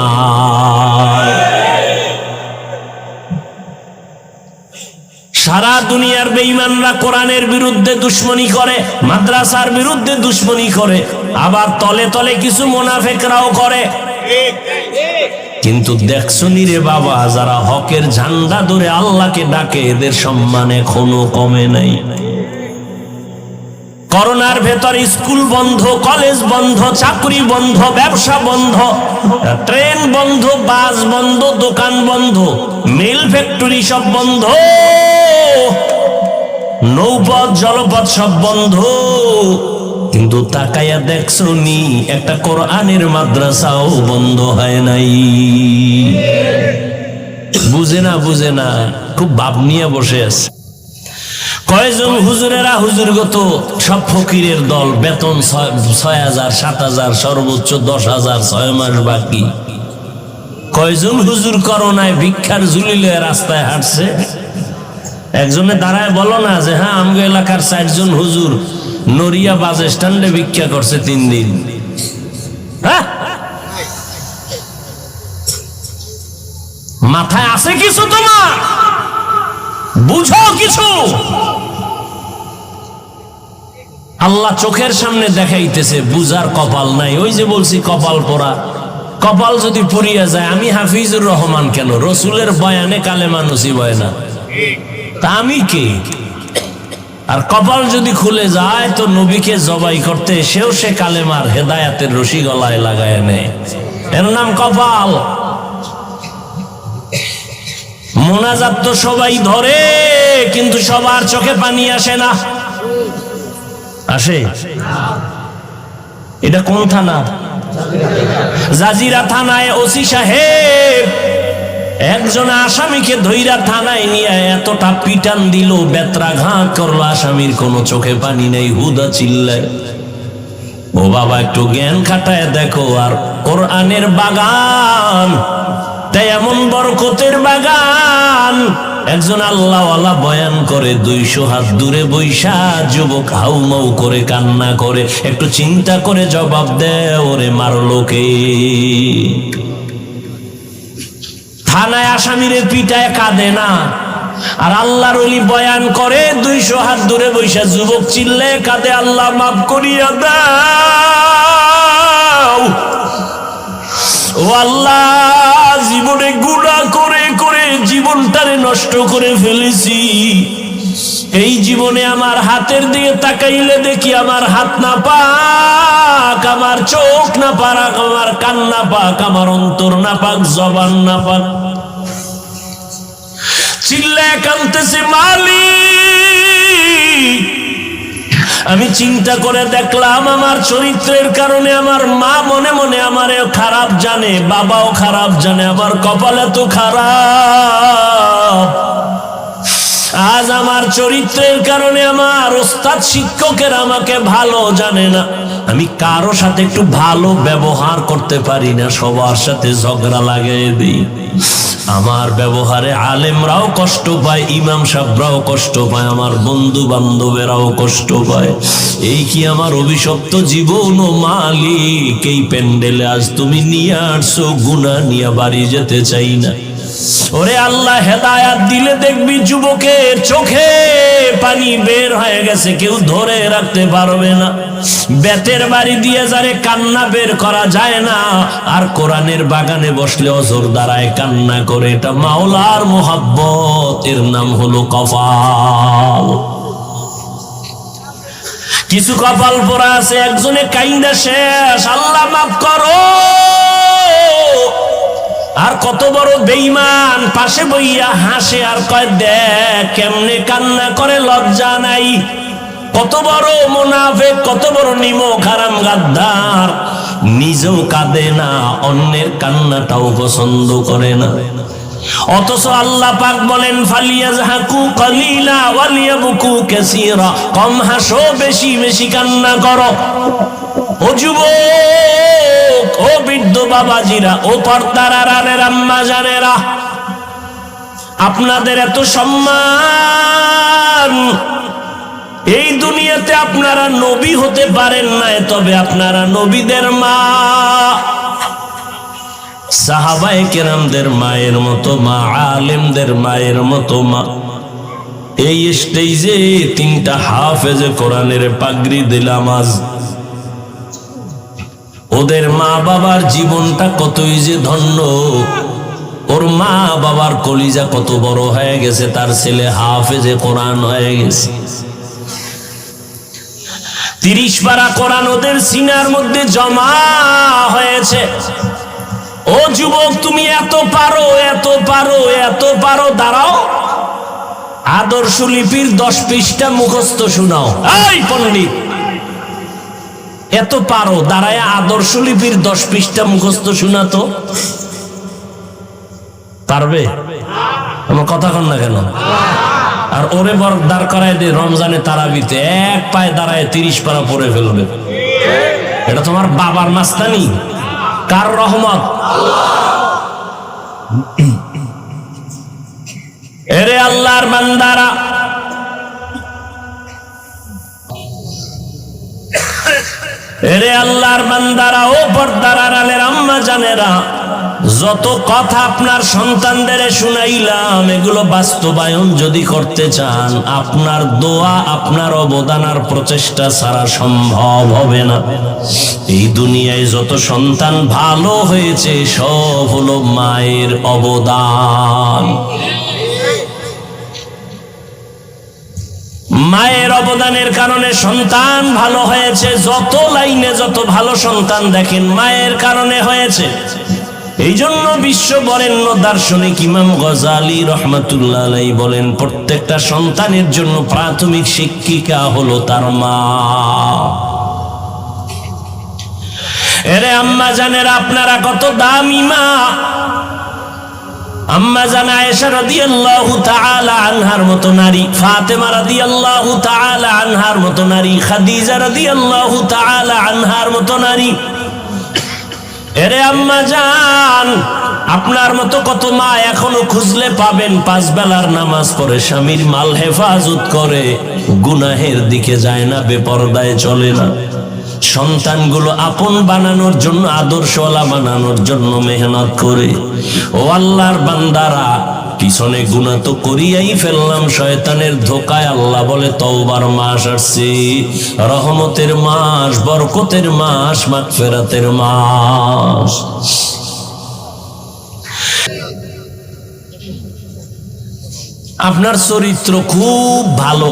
[SPEAKER 1] সারা দুনিয়ার বেঈমানরা কোরআনের বিরুদ্ধে দুশমনী করে, মাদ্রাসার বিরুদ্ধে দুশমনী করে, আবার তলে তলে কিছু মুনাফিকরাও করে। কিন্তু দেখছো নি রে বাবা, যারা হকের ঝান্ডা ধরে আল্লাহকে ডাকে, এদের সম্মান এখনো কমে নাই। করোনার ভেতর স্কুল বন্ধ, কলেজ বন্ধ, চাকরি বন্ধ, ব্যবসা বন্ধ, ট্রেন বন্ধ, বাস বন্ধ, দোকান বন্ধ, মিল ফ্যাক্টরি সব বন্ধ, নৌপথ জলপথ সব বন্ধ। কিন্তু তাকাইয়া দেখছো নি, একটা কোরআনের মাদ্রাসাও বন্ধ হয় নাই। বুঝে না, বুঝে না, খুব ভাব নিয়ে বসে আছে। কয়জন হুজুরেরা হুজুরগত সব ফকিরের দল, বেতন ৬,০০০, ৭,০০০, সর্বোচ্চ ১০,০০০, ৬ মাস বাকি। কয়জন হুজুর করোনায় ভিক্ষার ঝুলি লয়ে রাস্তায় হাঁটছে। একজনে দাঁড়ায় বলো না যে হ্যাঁ, আমগো এলাকার ৬০ জন হুজুর নড়িয়া বাস স্ট্যান্ডে ভিক্ষা করছে ৩ দিন। হ্যাঁ, মাথায় আছে কিছু তোমার? বুঝো কিছু? আল্লাহ চোখের সামনে দেখাইতেছে, বুঝার কপাল নাই। ওই যে বলছি কপাল পোড়া, কপাল যদি পুড়িয়া যায়, আমি হাফিজুর রহমান কেন? রসুলের বয়ানে কালেমা নসিব হয় না, তা আমি কে? আর কপাল যদি খুলে যায় তো নবীকে জবাই করতে এসেও সে কালেমার হেদায়াতের রশি গলায় লাগায় নেয়। এর নাম কপাল। মোনাজাত তো সবাই ধরে, কিন্তু সবার চোখে পানি আসে না। আসে? এটা কোন থানা? জাজিরা থানায় ওসি সাহেব একজন আসামিকে ধইরা থানায় নিয়ে এতটা পিটান দিল, বেত্রাঘাত করলো, আসামির কোনো চোখে পানি নেই, হুদা চিল্লায়। ও বাবা, একটু জ্ঞান খাটায় দেখো। আর কোরআনের বাগান, তাই এমন বরকতের বাগান, একজন আল্লাহওয়ালা বয়ান করে 200 হাত দূরে বৈশা যুবক হাউমাউ করে কান্না করে। একটু চিন্তা করে জবাব দে, ওরে মারলো কে? থানায় আসামিরে পিটায় কাঁদে না, আর আল্লাহর ওলি বয়ান করে 200 হাত দূরে বৈশা যুবক চিল্লে কাঁদে, আল্লাহ মাফ করিয়া দাও। ও আল্লাহ, জীবনে গুনাহ করে করে জীবনটারে নষ্ট করে ফেলেছি। এই জীবনে আমার হাতের দিকে তাকাইলে দেখি আমার হাত না পাক, আমার চোখ না পাক, আমার কান না পাক, আমার অন্তর না পাক, জবান না পাক। চিল্লায় কাঁদতেছে, মালিক আমি চিন্তা করে দেখলাম আমার চরিত্রের কারণে আমার মা মনে মনে আমারে খারাপ জানে, বাবাও খারাপ জানে, আমার কপাল এত খারাপ। আজ আমার চরিত্রের কারণে আমার ওস্তাদ শিক্ষকের আমাকে ভালো জানে না, আমি কারো সাথে একটু ভালো ব্যবহার করতে পারি না, সবার সাথে ঝগড়া লাগিয়ে দিই। আমার ব্যবহারে আলেমরাও কষ্ট পায়, ইমাম সাহেবরাও কষ্ট পায়, আমার বন্ধু বান্ধবেরাও কষ্ট পায়। এই কি আমার অভিশপ্ত জীবন? ও মালিক, এই প্যান্ডেলে আজ তুমি নিয়ে আসছো, গুনাহ নিয়ে বাড়ি যেতে চাই না। ওরে আল্লাহ, হেদায়াত দিলে দেখবি যুবকের চোখে পানি বের হয়ে গেছে, কেউ ধরে রাখতে পারবে না। বেতের বাড়ি দিয়ে যারে কান্না বের করা যায় না, আর কোরআনের বাগানে বসলে অজর দ্বারায় কান্না করে। এটা মাওলার মোহাব্বত, এর নাম হলো কপাল। কিছু কপাল পোড়া আছে, একজনে কাইন্দা শেষ, আল্লাহ মাফ করো। আর কত বড় বেঈমান পাশে বইয়া হাসে আর কয় দেখ কেমনে কান্না করে, লজ্জা নাই। কত বড় মুনাফিক, কত বড় নিমক হারাম গাদ্দার, নিজেও কাঁদে না, অন্যের কান্নাটাও পছন্দ করে না। অথচ আল্লাহ পাক বলেন ফালিয়াজহাকু কালিলা ওয়ালিয়াবকু কাসীরা, কম হাসো, বেশি বেশি কান্না করো। ও যুবক, ও বৃদ্ধ বাবাজিরা, ও পর্দার আড়ালের আম্মা জানেরা, আপনাদের এত সম্মান। এই দুনিয়াতে আপনারা নবী হতে পারেন না, তবে আপনারা নবীদের মা, সাহাবায়ে কেরামদের মায়ের মতো মা, আলেমদের মায়ের মতো মা। এই স্টেজে 3টা হাফেজে কোরআনের পাগড়ি দিলাম আজ। ওদের মা বাবার জীবনটা কতই যে ধন্য, ওর মা বাবার কলিজা কত বড় হয়ে গেছে, তার ছেলে হাফেজে কোরআন হয়ে গেছে। 30 পারা কোরআন ওদের সিনার মধ্যে জমা হয়েছে। ও যুবক, তুমি এত পারো, এত পারো, এত পারো, দাঁড়াও, আদর্শ লিপির 10 পৃষ্ঠা মুখস্থ শোনাও। এই পণ্ডিত, এত পারো, দাঁড়ায় আদর্শ লিপির 10 পৃষ্ঠা মুখস্থ শোনাতো পারবে? আমার কথা কন না কেন? আর ওরে দাঁড় করায় দিয়ে রমজানে তারাবিতে এক পায়ে দাঁড়ায় 30 পারা পড়ে ফেলবে। এটা তোমার বাবার মাস্তানি? কার রহমত? এরে আল্লাহর বান্দারা, এরে আল্লাহর বান্দারা, ও পর্দার আড়ালের আম্মা জানেরা, যত কথা আপনার সন্তানদের শুনাইলাম, এগুলো বাস্তবায়ন যদি করতে চান, আপনার দোয়া, আপনার অবদান আর প্রচেষ্টা ছাড়া সম্ভব হবে না। এই দুনিয়ায় যত সন্তান ভালো হয়েছে, সব হলো মায়ের অবদান। মায়ের অবদানের কারণে সন্তান ভালো হয়েছে। যত লাইনে যত ভালো সন্তান দেখেন, মায়ের কারণে হয়েছে। এই জন্য বিশ্ব বরেণ্য দার্শনিক ইমাম গজালি রহমাতুল্লাহ আলাইহি বলেন, প্রত্যেকটা সন্তানের জন্য প্রাথমিক শিক্ষিকা হলো তার মা। এরে আম্মা জানেরা, আপনারা কত দামি মা। আম্মা জান আয়েশা রাদিয়াল্লাহু তাআলা আনহার মতো নারী, ফাতেমা রাদিয়াল্লাহু তাআলা আনহার মতো নারী, খাদিজা রাদিয়াল্লাহু তাআলা আনহার মতো নারী, এরে আম্মা জান, আপনার মতো কত মা এখনো খুঁজলে পাবেন, 5 বেলার নামাজ পড়ে স্বামীর মাল হেফাজত করে, গুনাহের দিকে যায় না, বেপরদায় চলে না, সন্তানগুলো আপন বানানোর জন্য, আদর্শওয়ালা বানানোর জন্য মেহনত করে। ও আল্লাহর বান্দারা, পিছনে গুনাহ তো করিয়াই ফেললাম শয়তানের ধোকায়। আল্লাহ বলে তওবার মাস আসছে, রহমতের মাস, বরকতের মাস, মাগফিরাতের মাস। আপনার চরিত্র খুব ভালো,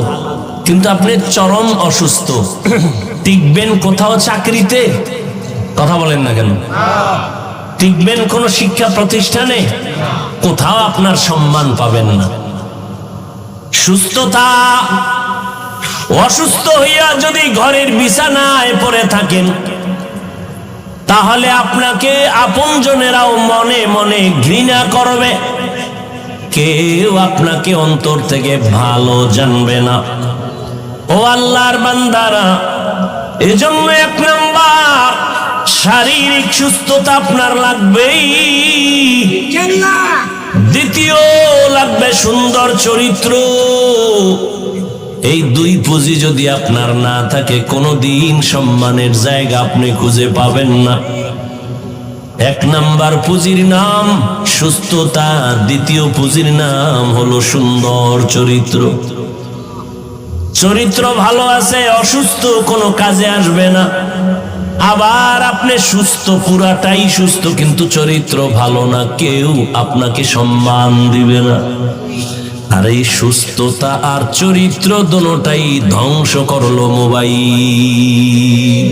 [SPEAKER 1] কিন্তু আপনি চরম অসুস্থ। টিকবেন কোথাও চাকরিতে? কথা বলেন না কেন? টিকবেন কোন শিক্ষা প্রতিষ্ঠানে? কোথাও আপনার সম্মান পাবেন না। সুস্থতা, অসুস্থ হইয়া যদি ঘরের বিছানায় পড়ে থাকেন, তাহলে আপনাকে আপনজনেরাও মনে মনে ঘৃণা করবে, কেউ আপনাকে অন্তর থেকে ভালো জানবে না। ও আল্লাহর বান্দারা, এজন্য 1 নাম্বার শারীরিক সুস্থতা আপনার লাগবেই, দ্বিতীয় লাগবে সুন্দর চরিত্র। এই 2 পুঁজি যদি আপনার না থাকে, কোনোদিন সম্মানের জায়গা আপনি খুঁজে পাবেন না। 1 নাম্বার পুঁজির নাম সুস্থতা, দ্বিতীয় পুঁজির নাম হলো সুন্দর চরিত্র। চরিত্র ভালো আছে, অসুস্থ কোনো কাজে আসবে না। আবার আপনি সুস্থ, পুরাটাই সুস্থ, কিন্তু চরিত্র ভালো না, কেউ আপনাকে সম্মান দিবে না। আর এই সুস্থতা আর চরিত্র দুটোটাই ধ্বংস করলো মোবাইল।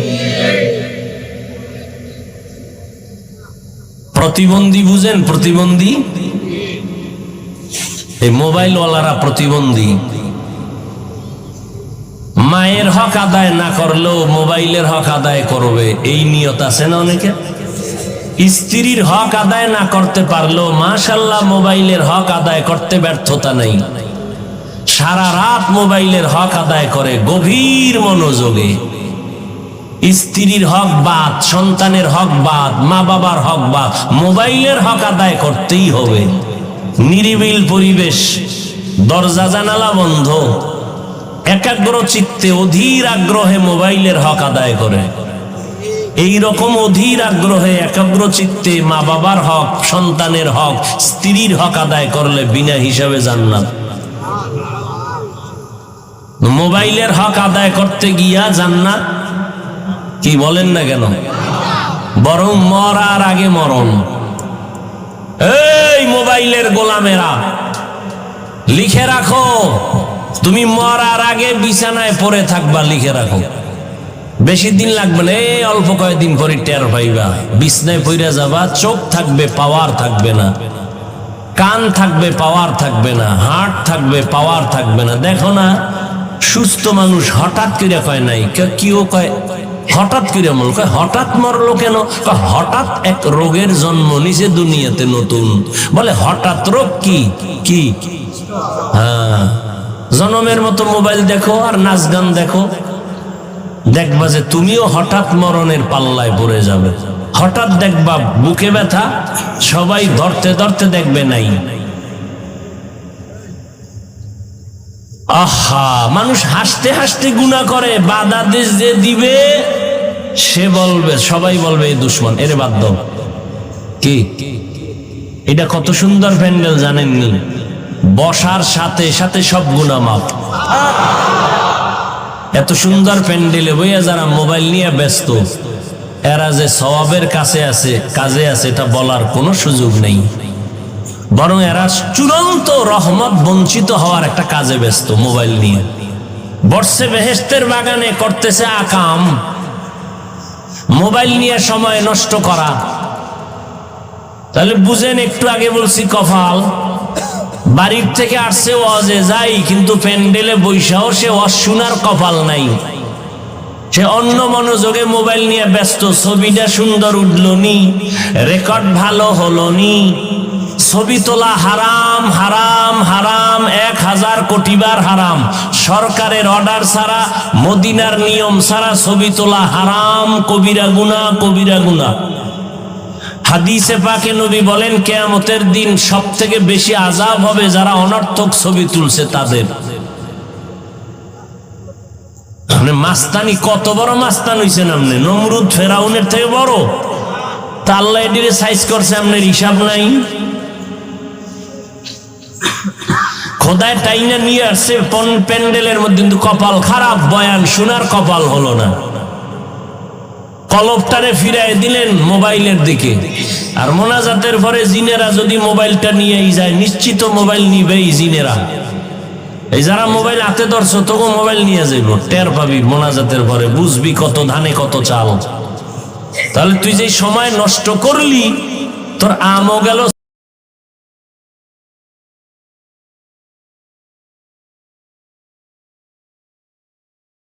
[SPEAKER 1] প্রতিবন্ধী বুঝেন? প্রতিবন্ধী, এই মোবাইল ওয়ালারা প্রতিবন্ধী। মায়ের হক আদায় না করলেও মোবাইলের হক আদায় করবে, এই নিয়ত আছে না অনেকে। স্ত্রীর হক আদায় না করতে পারলেও মাশাআল্লাহ মোবাইলের হক আদায় করতে ব্যর্থতা নেই। সারা রাত মোবাইলের হক আদায় করে গভীর মনোযোগে। স্ত্রীর হক বাদ, সন্তানের হক বাদ, মা বাবার হক বাদ, মোবাইলের হক আদায় করতেই হবে। নিরিবিল পরিবেশ, দরজা জানালা বন্ধ, একাগ্র চিত্তে অধীর আগ্রহে মোবাইলের হক আদায় করে। এই রকম অধীর আগ্রহে একাগ্র চিত্তে মা বাবার হক, সন্তানের হক, স্ত্রীর হক আদায় করলে বিনা হিসাবে জান্নাত। মোবাইলের হক আদায় করতে গিয়া জান্নাত কি বলেন না কেন? বরং মরার আগে মরণ। এই মোবাইলের গোলামেরা, লিখে রাখো, তুমি মরার আগে বিছানায় পড়ে থাকবা, লিখে রাখো। বেশি দিন লাগবে না, এই অল্প কয়েকদিন পরে টের পাইবা। বিছনায় পড়ে যাবা, চোখ থাকবে, পাওয়ার থাকবে না, কান থাকবে, পাওয়ার থাকবে না, হার্ট থাকবে, পাওয়ার থাকবে না। দেখো না, সুস্থ মানুষ হঠাৎ করে কয় নাই, কেউ কয় হঠাৎ করে মরল, কয় হঠাৎ মরলো কেন? হঠাৎ এক রোগের জন্ম নিছে দুনিয়াতে নতুন। বলে হঠাৎ রোগ কি কি? হ্যাঁ, জনমের মতো মোবাইল দেখো আর নাচ গান দেখো, দেখবা যে তুমিও হঠাৎ মরণের পাল্লায় পড়ে যাবে। হঠাৎ দেখবা বুকে ব্যথা, সবাই ধরতে ধরতে দেখবে নাই। আহা, মানুষ হাসতে হাসতে গুনাহ করে, বাধাদেশ যে দিবে সে বলবে, সবাই বলবে এই দুশ্মন, এরে বাদ দাও। কি এটা কত সুন্দর প্যান্ডেল জানেননি? বসার সাথে সাথে সব গুনাহ মাফ। এত সুন্দর প্যান্ডেলে বইয়া যারা মোবাইল নিয়ে ব্যস্ত, এরা যে সওয়াবের কাছে আছে, কাজে আছে, এটা বলার কোনো সুযোগ নেই। বরং এরা চূড়ান্ত রহমত বঞ্চিত হওয়ার একটা কাজে ব্যস্ত। মোবাইল নিয়ে বসছে বেহেশতের বাগানে, করতেছে আকাম। মোবাইল নিয়ে সময় নষ্ট করা, তাহলে বুঝেন, একটু আগে বলছি কপাল। বাড়ির থেকে আসছে ওয়াজে যাই, কিন্তু প্যান্ডেলে বৈশাও সে ওয়াজ শোনার কপাল নাই, সে অন্য মনোযোগে মোবাইল নিয়ে ব্যস্ত। ছবিটা সুন্দর উঠলো নি, রেকর্ড ভালো হলো নি, ছবি তোলা হারাম হারাম হারাম, 1000 কোটি বার হারাম। সরকারের অর্ডার ছাড়া, মদিনার নিয়ম ছাড়া ছবি তোলা হারাম, কবিরা গুনাহ, কবিরা গুনাহ। হাদিসে পাকে নবী বলেন কিয়ামতের দিন সবথেকে বেশি আযাব হবে যারা অনর্থক ছবি তুলছে তাদের। মানে মাস্তানি, কত বড় মাস্তান হইছেন আপনি, নমরুদ ফেরাউনের থেকে বড়। তা আল্লাহ এটিরে সাইজ করছে, আপনার হিসাব নাই। খোদায় টাইনা নিয়ে আসছে প্যান্ডেলের মধ্যে, কিন্তু কপাল খারাপ, বয়ান শোনার কপাল হলো না। কলবটারে ফিরাই দিলেন মোবাইলের দিকে। আর মোনাজাতের পরে জিনেরা যদি মোবাইলটা নিয়েই যায়, নিশ্চিত মোবাইল নিবেই জিনেরা। এই যারা মোবাইল হাতে ধরছো তোকে মোবাইল নিয়ে যাইব, টের পাবি মোনাজাতের পরে, বুঝবি কত ধানে কত চাল। তাহলে তুই যে সময় নষ্ট করলি, তোর আমও গেল,